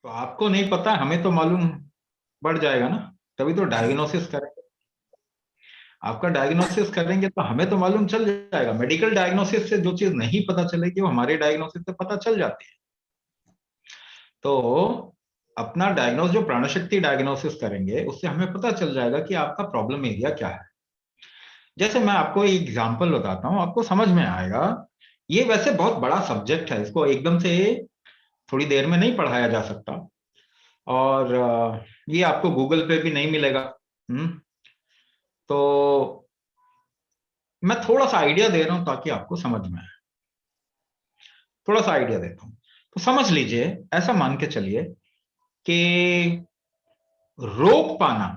तो आपको नहीं पता, हमें तो मालूम बढ़ जाएगा ना, तभी तो डायग्नोसिस करेंगे। आपका डायग्नोसिस करेंगे तो हमें तो मालूम चल जाएगा। मेडिकल डायग्नोसिस से जो चीज नहीं पता चलेगी वो हमारे डायग्नोसिस से पता चल जाती है। तो अपना डायग्नोस जो प्राणशक्ति डायग्नोसिस करेंगे उससे हमें पता चल जाएगा कि आपका प्रॉब्लम एरिया क्या है। जैसे मैं आपको एक एग्जांपल बताता हूं, आपको समझ में आएगा। ये वैसे बहुत बड़ा सब्जेक्ट है, इसको एकदम से थोड़ी देर में नहीं पढ़ाया जा सकता। और ये आपको गूगल पे भी नहीं मिलेगा। हम्म। तो मैं थोड़ा सा आइडिया दे रहा हूं ताकि आपको समझ में आए। थोड़ा सा आइडिया देता हूं। तो समझ लीजिए, ऐसा मान के चलिए कि रोक पाना,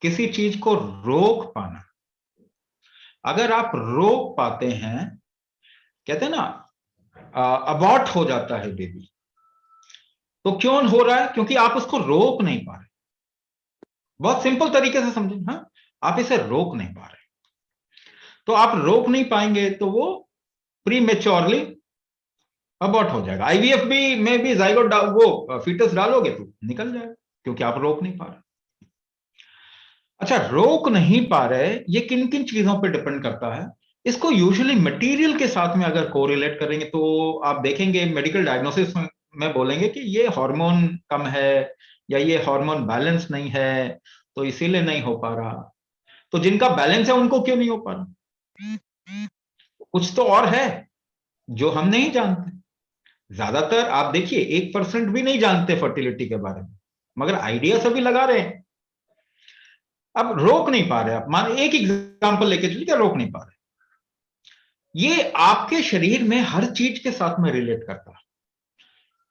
किसी चीज को रोक पाना, अगर आप रोक पाते हैं, कहते हैं ना, अबॉर्ट हो जाता है बेबी। तो क्यों हो रहा है? क्योंकि आप उसको रोक नहीं पा रहे। बहुत सिंपल तरीके से समझे। हाँ, आप इसे रोक नहीं पा रहे। तो आप रोक नहीं पाएंगे तो वो प्री मेच्योरली अबॉर्ट हो जाएगा। आईवीएफ भी में भी जाइगोट वो फीटस डालोगे तो निकल जाएगा, क्योंकि आप रोक नहीं पा रहे। अच्छा, रोक नहीं पा रहे, ये किन किन चीजों पे डिपेंड करता है? इसको यूजुअली मटेरियल के साथ में अगर कोरिलेट करेंगे तो आप देखेंगे मेडिकल डायग्नोसिस में बोलेंगे कि ये हार्मोन कम है, या ये हार्मोन बैलेंस नहीं है, तो इसीलिए नहीं हो पा रहा। तो जिनका बैलेंस है उनको क्यों नहीं हो पा रहा? कुछ तो और है जो हम नहीं जानते। ज्यादातर आप देखिए 1% भी नहीं जानते फर्टिलिटी के बारे में, मगर आइडिया सभी लगा रहे हैं। अब रोक नहीं पा रहे, आप मान एक एग्जांपल लेके चलिए, क्या रोक नहीं पा रहे? ये आपके शरीर में हर चीज के साथ में रिलेट करता है।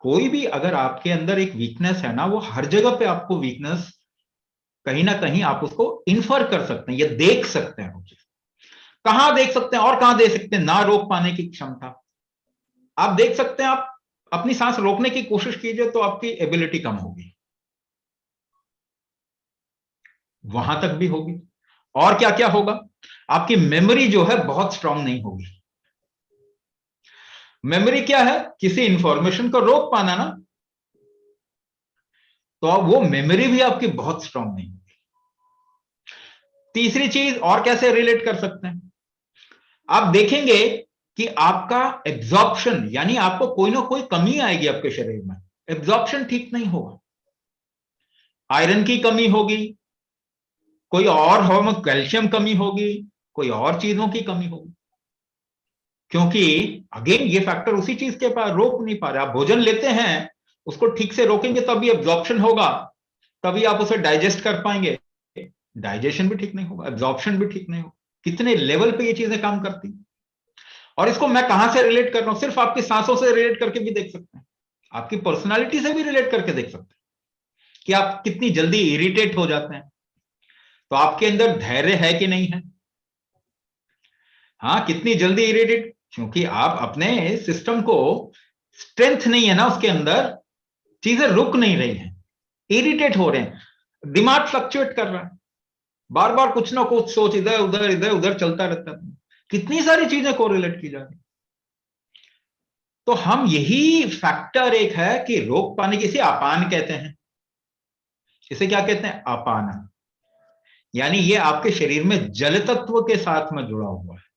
कोई भी अगर आपके अंदर एक वीकनेस है ना, वो हर जगह पे आपको वीकनेस कहीं ना कहीं आप उसको इन्फर कर सकते हैं या देख सकते हैं। वो चीज कहां देख सकते हैं और कहां देख सकते हैं? ना रोक पाने की क्षमता आप देख सकते हैं। आप अपनी सांस रोकने की कोशिश कीजिए तो आपकी एबिलिटी कम होगी, वहां तक भी होगी। और क्या क्या होगा? आपकी मेमोरी जो है बहुत स्ट्रांग नहीं होगी। मेमोरी क्या है? किसी इंफॉर्मेशन को रोक पाना ना, तो अब वो मेमोरी भी आपकी बहुत स्ट्रांग नहीं होगी। तीसरी चीज और कैसे रिलेट कर सकते हैं? आप देखेंगे कि आपका एब्जॉर्प्शन, यानी आपको कोई ना कोई कमी आएगी आपके शरीर में, एब्जॉर्प्शन ठीक नहीं होगा। आयरन की कमी होगी, कोई और हार्मोन कैल्शियम कमी होगी, कोई और चीजों की कमी होगी। क्योंकि अगेन ये फैक्टर उसी चीज के पास रोक नहीं पा रहे। आप भोजन लेते हैं, उसको ठीक से रोकेंगे तभी एब्जॉर्प्शन होगा, तभी आप उसे डाइजेस्ट कर पाएंगे। डाइजेशन भी ठीक नहीं होगा, एब्जॉर्प्शन भी ठीक नहीं होगा। कितने लेवल पे ये चीजें काम करती। और इसको मैं कहां से रिलेट कर रहा हूं? सिर्फ आपकी सांसों से रिलेट करके भी देख सकते हैं, आपकी पर्सनालिटी से भी रिलेट करके देख सकते हैं कि आप कितनी जल्दी इरिटेट हो जाते हैं। तो आपके अंदर धैर्य है कि नहीं है? हाँ, कितनी जल्दी इरिटेट, क्योंकि आप अपने सिस्टम को, स्ट्रेंथ नहीं है ना उसके अंदर, चीजें रुक नहीं रही हैं, इरिटेट हो रहे हैं, दिमाग फ्लक्चुएट कर रहा है, बार बार कुछ ना कुछ सोच इधर उधर चलता रहता है। कितनी सारी चीजें कोरिलेट की जा रही। तो हम यही फैक्टर एक है कि रोक पाने की, इसे अपान कहते हैं। इसे क्या कहते हैं? अपान। यानी ये आपके शरीर में जल तत्व के साथ में जुड़ा हुआ है।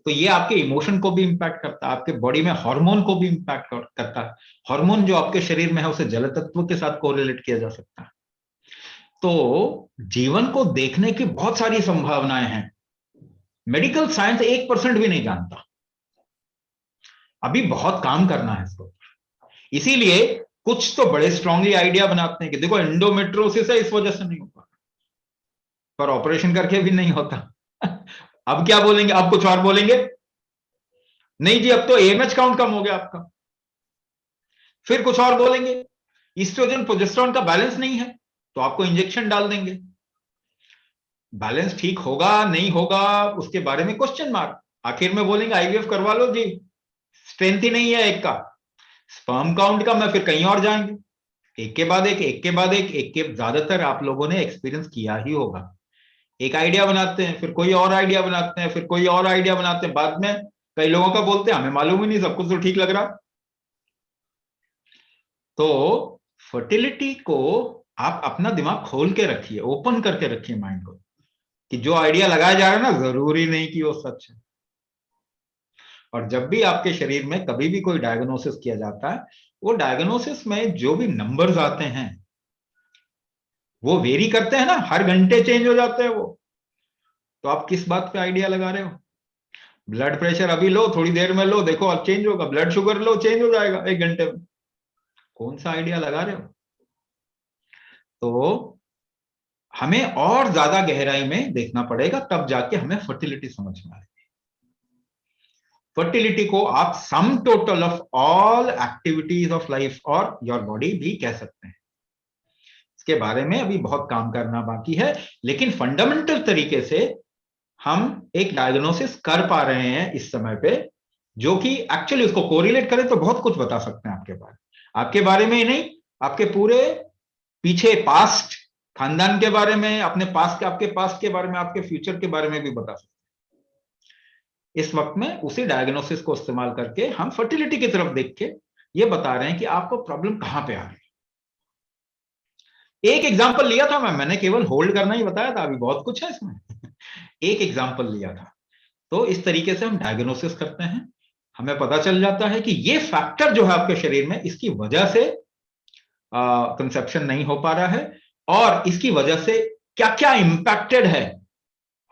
तो ये आपके इमोशन को भी इंपैक्ट करता है, आपके बॉडी में हार्मोन को भी इंपैक्ट करता है। हार्मोन जो आपके शरीर में है उसे जल तत्व के साथ कोरिलेट किया जा सकता है। तो जीवन को देखने की बहुत सारी संभावनाएं हैं। मेडिकल साइंस 1% भी नहीं जानता, अभी बहुत काम करना है इसको। इसीलिए कुछ तो बड़े स्ट्रांगली आइडिया बनाते हैं कि देखो एंडोमेट्रोसिस है, इस वजह से नहीं होता, पर ऑपरेशन करके भी नहीं होता। अब क्या बोलेंगे? अब कुछ और बोलेंगे, नहीं जी अब तो एएमएच काउंट कम हो गया आपका। फिर कुछ और बोलेंगे, ईस्ट्रोजन प्रोजेस्टेरोन का बैलेंस नहीं है, तो आपको इंजेक्शन डाल देंगे। बैलेंस ठीक होगा नहीं होगा उसके बारे में क्वेश्चन मार्क। आखिर में बोलेंगे आईवीएफ करवा लो जी, स्ट्रेंथ ही नहीं है एक का, स्पर्म काउंट का, मैं फिर कहीं और जाएंगे। एक के बाद एक के बाद एक के, ज्यादातर आप लोगों ने एक्सपीरियंस किया ही होगा। एक आइडिया बनाते हैं, फिर कोई और आइडिया बनाते हैं, फिर कोई और आइडिया बनाते हैं, बाद में कई लोगों का बोलते हैं हमें मालूम ही नहीं, सब कुछ तो ठीक लग रहा। तो फर्टिलिटी को आप अपना दिमाग खोल के रखिए, ओपन करके रखिए माइंड को, कि जो आइडिया लगाया जा रहा है ना, जरूरी नहीं कि वो सच है। और जब भी आपके शरीर में कभी भी कोई डायग्नोसिस किया जाता है, वो डायग्नोसिस में जो भी नंबर्स आते हैं वो वेरी करते हैं ना, हर घंटे चेंज हो जाते हैं वो। तो आप किस बात पे आइडिया लगा रहे हो? ब्लड प्रेशर अभी लो, थोड़ी देर में लो, देखो अब चेंज होगा। ब्लड शुगर लो, चेंज हो जाएगा 1 घंटे में। कौन सा आइडिया लगा रहे हो? तो हमें और ज्यादा गहराई में देखना पड़ेगा, तब जाके हमें फर्टिलिटी समझ में आएगी। फर्टिलिटी को आप sum total of all activities of life और योर बॉडी भी कह सकते हैं। इसके बारे में अभी बहुत काम करना बाकी है, लेकिन फंडामेंटल तरीके से हम एक डायग्नोसिस कर पा रहे हैं इस समय पे, जो कि एक्चुअली उसको कोरिलेट करें तो बहुत कुछ बता सकते हैं आपके बारे में ही नहीं, आपके पूरे पीछे पास्ट, खानदान के बारे में, अपने पास्ट के, आपके पास्ट के बारे में, आपके फ्यूचर के बारे में भी बता सकते हैं। इस वक्त में उसी डायग्नोसिस को इस्तेमाल करके हम फर्टिलिटी की तरफ देख के ये बता रहे हैं कि आपको प्रॉब्लम कहां पे आ रही है। एक एग्जांपल लिया था मैंने केवल होल्ड करना ही बताया था, अभी बहुत कुछ है इसमें। एक एग्जांपल लिया था। तो इस तरीके से हम डायग्नोसिस करते हैं, हमें पता चल जाता है कि ये फैक्टर जो है आपके शरीर में, इसकी वजह से कंसेप्शन नहीं हो पा रहा है, और इसकी वजह से क्या क्या इंपैक्टेड है।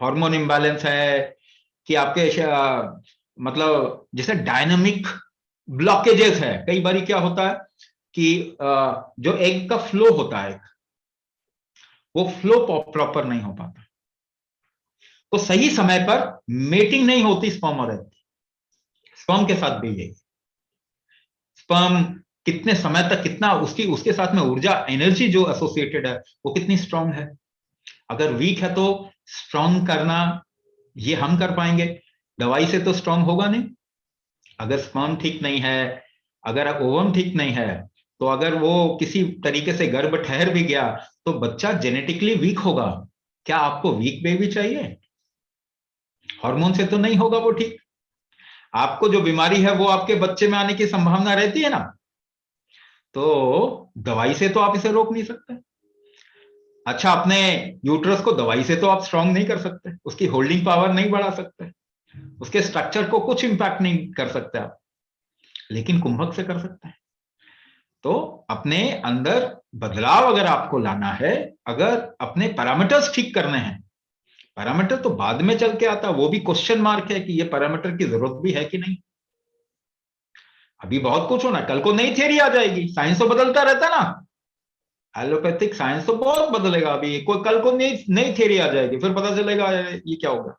हार्मोन इंबैलेंस है कि आपके मतलब जैसे डायनामिक ब्लॉकेजेस है। कई बार क्या होता है कि जो एग का फ्लो होता है, वो फ्लो प्रॉपर नहीं हो पाता, तो सही समय पर मेटिंग नहीं होती स्पर्म और एग। स्पर्म के साथ भी यही, स्पर्म कितने समय तक, कितना उसकी उसके साथ में ऊर्जा, एनर्जी जो एसोसिएटेड है वो कितनी स्ट्रांग है। अगर वीक है तो स्ट्रांग करना ये हम कर पाएंगे, दवाई से तो स्ट्रांग होगा नहीं। अगर स्पर्म ठीक नहीं है, अगर ओवम ठीक नहीं है, तो अगर वो किसी तरीके से गर्भ ठहर भी गया तो बच्चा जेनेटिकली वीक होगा। क्या आपको वीक बेबी चाहिए? हार्मोन से तो नहीं होगा वो ठीक। आपको जो बीमारी है वो आपके बच्चे में आने की संभावना रहती है ना, तो दवाई से तो आप इसे रोक नहीं सकते। अच्छा, अपने यूट्रस को दवाई से तो आप स्ट्रांग नहीं कर सकते, उसकी होल्डिंग पावर नहीं बढ़ा सकते, उसके स्ट्रक्चर को कुछ इंपैक्ट नहीं कर सकते आप, लेकिन कुंभक से कर सकते हैं। तो अपने अंदर बदलाव अगर आपको लाना है, अगर अपने पैरामीटर्स ठीक करने हैं, पैरामीटर तो बाद में चल के आता, वो भी क्वेश्चन मार्क है कि ये पैरामीटर की जरूरत भी है कि नहीं। अभी बहुत कुछ होना, कल को नई थियरी आ जाएगी, साइंस तो बदलता रहता है ना। एलोपैथिक साइंस तो बहुत बदलेगा, अभी कोई कल को नई नई थियरी आ जाएगी, फिर पता चलेगा ये क्या होगा।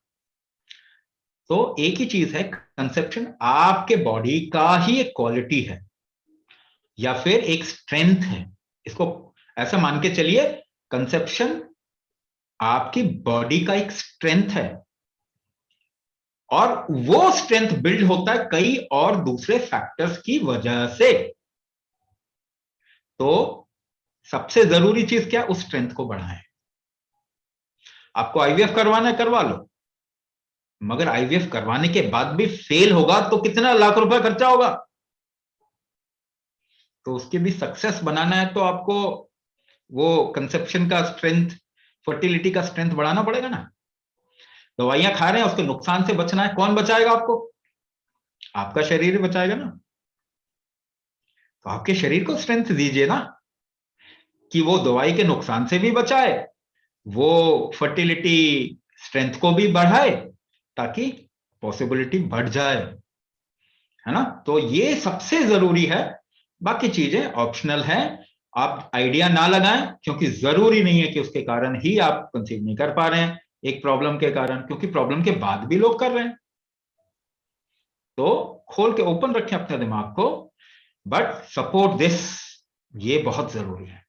तो एक ही चीज है, कंसेप्शन आपके बॉडी का ही एक क्वालिटी है या फिर एक स्ट्रेंथ है। इसको ऐसा मान के चलिए, कंसेप्शन आपकी बॉडी का एक स्ट्रेंथ है, और वो स्ट्रेंथ बिल्ड होता है कई और दूसरे फैक्टर्स की वजह से। तो सबसे जरूरी चीज क्या, उस स्ट्रेंथ को बढ़ाएं। आपको आईवीएफ करवाना है, करवा लो, मगर आईवीएफ करवाने के बाद भी फेल होगा तो कितना लाख रुपए खर्चा होगा। तो उसके भी सक्सेस बनाना है तो आपको वो कंसेप्शन का स्ट्रेंथ, फर्टिलिटी का स्ट्रेंथ बढ़ाना पड़ेगा ना। दवाइयां खा रहे हैं, उसके नुकसान से बचना है, कौन बचाएगा आपको? आपका शरीर ही बचाएगा ना। तो आपके शरीर को स्ट्रेंथ दीजिए ना, कि वो दवाई के नुकसान से भी बचाए, वो फर्टिलिटी स्ट्रेंथ को भी बढ़ाए, ताकि पॉसिबिलिटी बढ़ जाए, है ना। तो ये सबसे जरूरी है, बाकी चीजें ऑप्शनल है। आप आइडिया ना लगाएं, क्योंकि जरूरी नहीं है कि उसके कारण ही आप कंसीव नहीं कर पा रहे हैं, एक प्रॉब्लम के कारण, क्योंकि प्रॉब्लम के बाद भी लोग कर रहे हैं। तो खोल के ओपन रखें अपने दिमाग को, बट सपोर्ट दिस, ये बहुत जरूरी है।